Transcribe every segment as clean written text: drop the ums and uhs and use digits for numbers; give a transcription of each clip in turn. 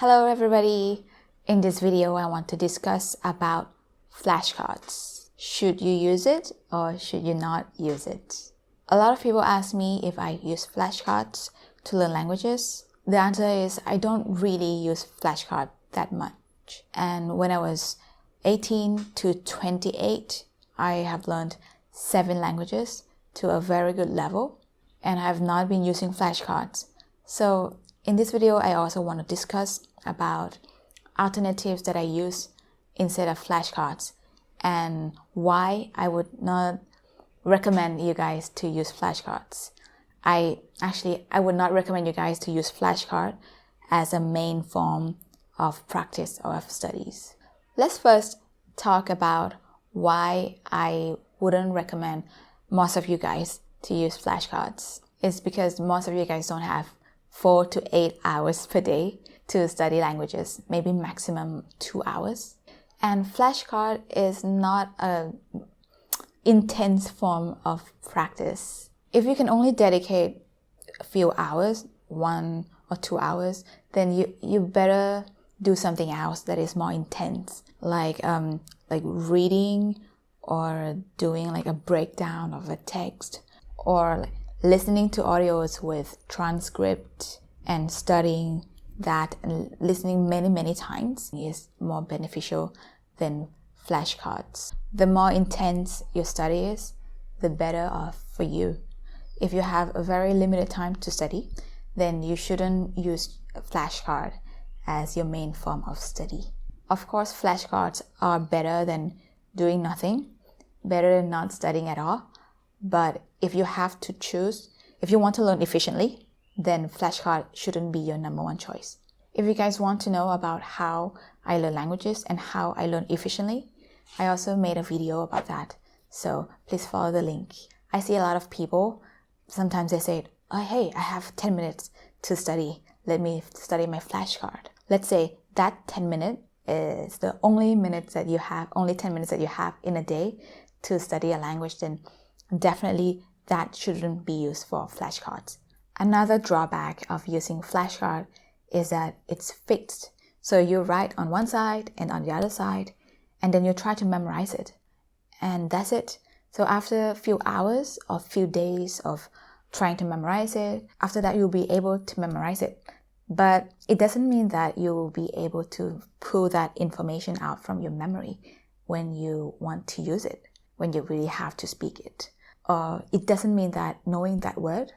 Hello everybody! In this video I want to discuss about flashcards. Should you use it or should you not use it? A lot of people ask me if I use flashcards to learn languages. The answer is I don't really use flashcards that much. And when I was 18 to 28, I have learned 7 languages to a very good level, and I have not been using flashcards. So in this video, I also want to discuss about alternatives that I use instead of flashcards and why I would not recommend you guys to use flashcards. I would not recommend you guys to use flashcard as a main form of practice or of studies. Let's first talk about why I wouldn't recommend most of you guys to use flashcards. It's because most of you guys don't have 4 to 8 hours per day to study languages, maybe maximum 2 hours. And flashcard is not an intense form of practice. If you can only dedicate a few hours, 1 or 2 hours, then you better do something else that is more intense, like reading or doing like a breakdown of a text, or listening to audios with transcript and studying that and listening many times is more beneficial than flashcards. The more intense your study is, the better off for you. If you have a very limited time to study, then you shouldn't use a flashcard as your main form of study. Of course, flashcards are better than doing nothing, better than not studying at all. But if you have to choose, if you want to learn efficiently, then flashcard shouldn't be your number one choice. If you guys want to know about how I learn languages and how I learn efficiently, I also made a video about that. So please follow the link. I see a lot of people, sometimes they say, oh, hey, I have 10 minutes to study. Let me study my flashcard. Let's say that 10 minutes is the only 10 minutes that you have in a day to study a language, then definitely that shouldn't be used for flashcards. Another drawback of using flashcard is that it's fixed. So you write on one side and on the other side, and then you try to memorize it. And that's it. So after a few hours or few days of trying to memorize it, after that you'll be able to memorize it. But it doesn't mean that you will be able to pull that information out from your memory when you want to use it, when you really have to speak it. Or it doesn't mean that knowing that word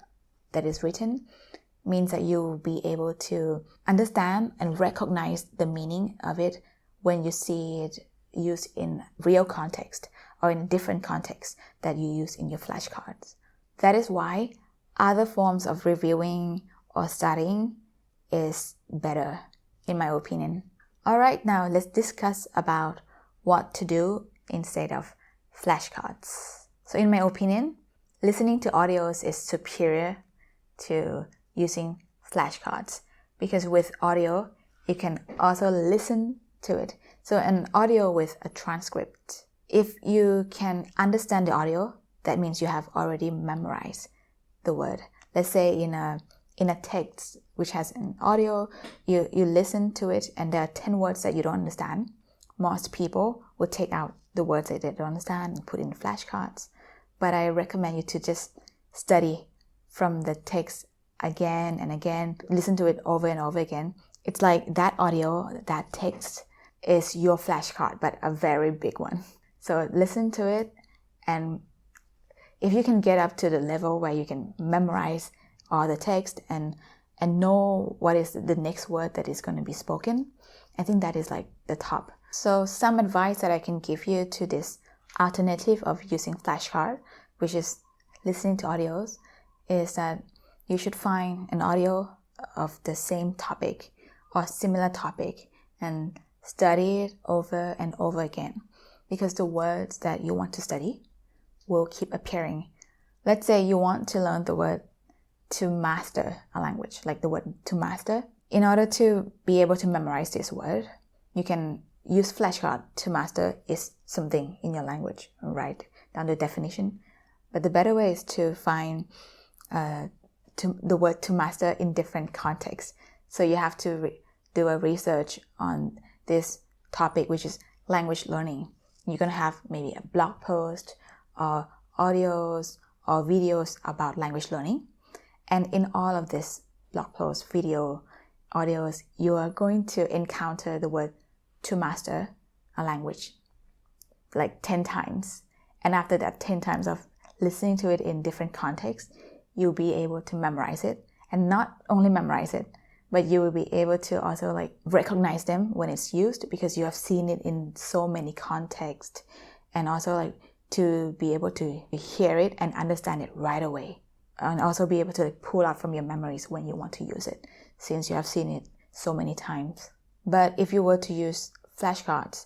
that is written means that you will be able to understand and recognize the meaning of it when you see it used in real context or in a different context that you use in your flashcards. That is why other forms of reviewing or studying is better, in my opinion. Alright, now let's discuss about what to do instead of flashcards. So in my opinion, listening to audios is superior to using flashcards, because with audio, you can also listen to it. So an audio with a transcript. If you can understand the audio, that means you have already memorized the word. Let's say in a text which has an audio, you listen to it and there are 10 words that you don't understand. Most people will take out the words that they don't understand and put in flashcards. But I recommend you to just study from the text again and again, listen to it over and over again. It's like that audio, that text is your flashcard, but a very big one. So listen to it, and if you can get up to the level where you can memorize all the text and know what is the next word that is going to be spoken, I think that is like the top. So some advice that I can give you to this alternative of using flashcard, which is listening to audios, is that you should find an audio of the same topic or similar topic and study it over and over again, because the words that you want to study will keep appearing. Let's say you want to learn the word to master a language, like the word to master. In order to be able to memorize this word, you can use flashcard. To master is something in your language, write down the definition. But the better way is to find the word to master in different contexts. So you have to do a research on this topic, which is language learning. You're going to have maybe a blog post or audios or videos about language learning. And in all of this blog post, video, audios, you are going to encounter the word to master a language like 10 times. And after that 10 times of listening to it in different contexts, you'll be able to memorize it. And not only memorize it, but you will be able to also like recognize them when it's used, because you have seen it in so many contexts, and also like to be able to hear it and understand it right away, and also be able to like pull out from your memories when you want to use it, since you have seen it so many times. But if you were to use flashcards,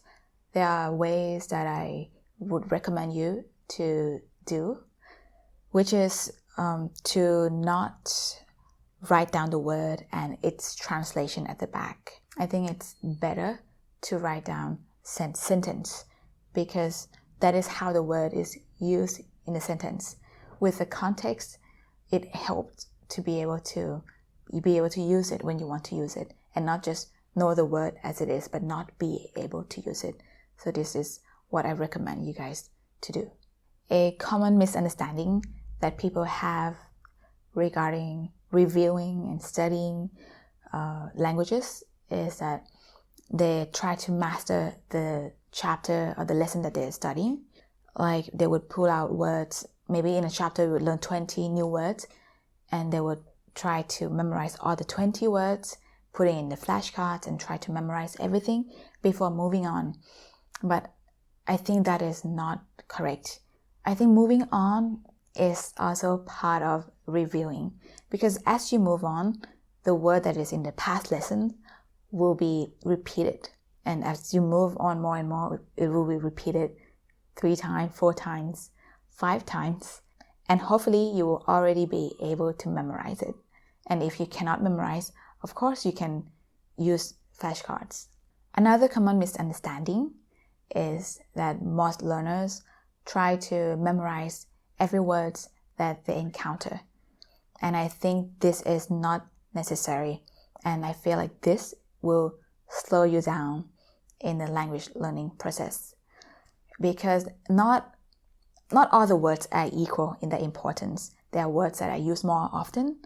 there are ways that I would recommend you to do, which is to not write down the word and its translation at the back. I think it's better to write down sentence, because that is how the word is used in the sentence. With the context, it helps to be able to use it when you want to use it, and not just know the word as it is, but not be able to use it. So this is what I recommend you guys to do. A common misunderstanding that people have regarding reviewing and studying languages is that they try to master the chapter or the lesson that they're studying. Like they would pull out words, maybe in a chapter you would learn 20 new words, and they would try to memorize all the 20 words, putting in the flashcards and try to memorize everything before moving on. But I think that is not correct. I think moving on is also part of reviewing, because as you move on, the word that is in the past lesson will be repeated, and as you move on more and more, it will be repeated 3 times, 4 times, 5 times, and hopefully you will already be able to memorize it. And if you cannot memorize, of course you can use flashcards. Another common misunderstanding is that most learners try to memorize every word that they encounter. And I think this is not necessary. And I feel like this will slow you down in the language learning process. Because not all the words are equal in their importance. There are words that are used more often,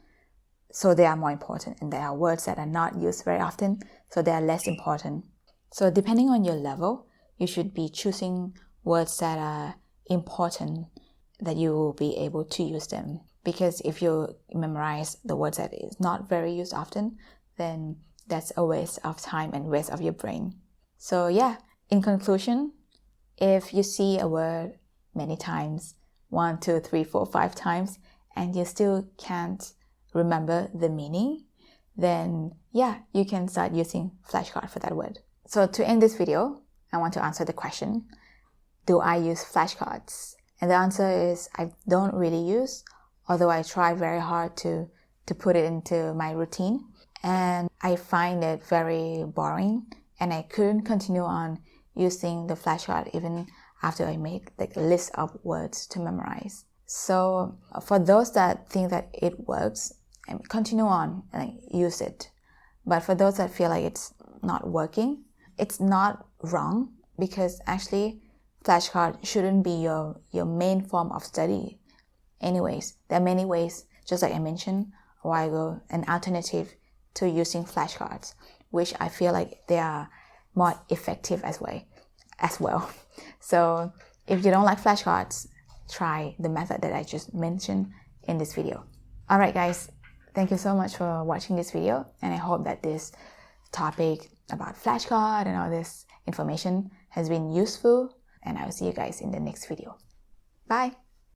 so they are more important. And there are words that are not used very often, so they are less important. So depending on your level, you should be choosing words that are important, that you will be able to use them. Because if you memorize the words that is not very used often, then that's a waste of time and waste of your brain. So yeah, in conclusion, if you see a word many times, 1, 2, 3, 4, 5 times, and you still can't remember the meaning, then yeah, you can start using flashcard for that word. So to end this video, I want to answer the question, do I use flashcards? And the answer is I don't really use, although I try very hard to put it into my routine. And I find it very boring, and I couldn't continue on using the flashcard even after I made like a list of words to memorize. So for those that think that it works, continue on and use it. But for those that feel like it's not working, it's not wrong, because actually flashcard shouldn't be your main form of study. Anyways, there are many ways, just like I mentioned a while ago, an alternative to using flashcards, which I feel like they are more effective as well. So if you don't like flashcards, try the method that I just mentioned in this video. Alright guys, thank you so much for watching this video, and I hope that this topic about flashcard and all this information has been useful, and I will see you guys in the next video. Bye!